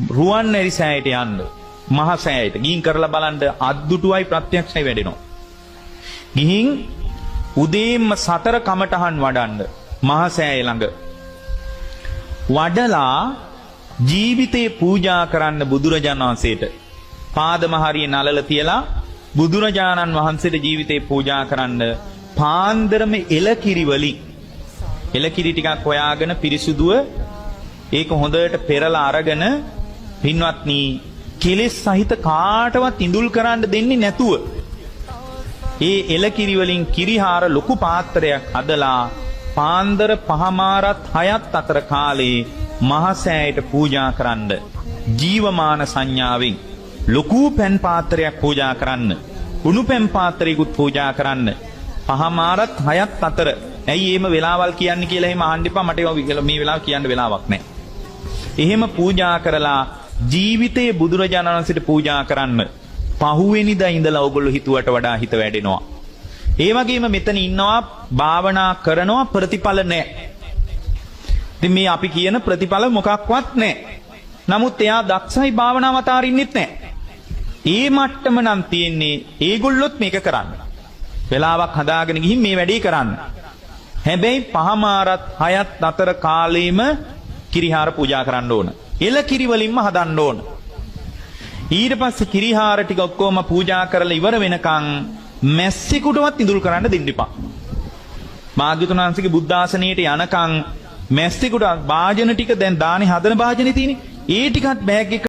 රුවන්වැලි සෑයට යන්න. මහ සෑයට ගිහින් කරලා බලන්න අද්දුටුවයි ප්‍රත්‍යක්ෂයි වැඩෙනවා. ගිහින් උදේම 4 කමටහන් වඩන්න මහ සෑය ළඟ. වඩලා ජීවිතේ පූජා කරන්න බුදුරජාණන් වහන්සේට පාදමහරිය නලල තියලා බුදුරජාණන් වහන්සේට ජීවිතේ පූජා කරන්න පාන්දරම එලකිරි වලින් එලකිරි ටිකක් හොයාගෙන පිරිසුදුව ඒක හොඳට පෙරලා අරගෙන පින්වත්නි කෙලෙස් සහිත කාටවත් ඉඳුල් කරන්න දෙන්නේ නැතුව ඒ එලකිරි වලින් කිරිහාර ලොකු පාත්‍රයක් හදලා පාන්දර 5මාරත් 6ත් අතර කාලේ මහසෑයට පූජා කරන්න ජීවමාන සංඥාවෙන් ලොකු පැන් පාත්‍රයක් පූජා කරන්න උණු පැන් පාත්‍රයකුත් පූජා කරන්න 5මාරත් 6ත් අතර. ඇයි එහෙම වෙලාවල් කියන්නේ කියලා එහෙම අහන්න එපා. මට මේ වෙලාව කියන්න වෙලාවක් නැහැ. එහෙම පූජා කරලා ජීවිතයේ බුදුරජාණන් වහන්සේට පූජා කරන්න පහුවෙනිදා ඉඳලා ඔයගොල්ලෝ හිතුවට වඩා හිත වැඩෙනවා. ඒ වගේම මෙතන ඉන්නවා භාවනා කරනවා ප්‍රතිඵල නැහැ. ඉතින් මේ අපි කියන ප්‍රතිඵල මොකක්වත් නැහැ. නමුත් එයා දක්ෂයි භාවනාව අතාරින්නෙත් නැහැ. ඒ මට්ටම නම් තියෙන්නේ ඒගොල්ලොත් මේක කරන්න. වෙලාවක් හදාගෙන ගිහින් මේ වැඩේ කරන්න. හැබැයි 5මාරත් 6ත් අතර කාලෙම කිරිහාර පූජා කරන්න ඕන. එල කිරි වලින්ම හදන්න ඕන. ඊට පස්සේ කිරිහාර ටික ඔක්කොම පූජා කරලා ඉවර වෙනකන් මැස්සෙකුටවත් ඉඳුල් කරන්න දෙන්න එපා. භාග්‍යවතුන් වහන්සේගේ බුද්ධ ආසනයට යනකන් මැස්සෙකුට වාජන ටික දැන් දානේ හදන වාජනේ තියෙන්නේ. ඒ ටිකත් බෑග් එක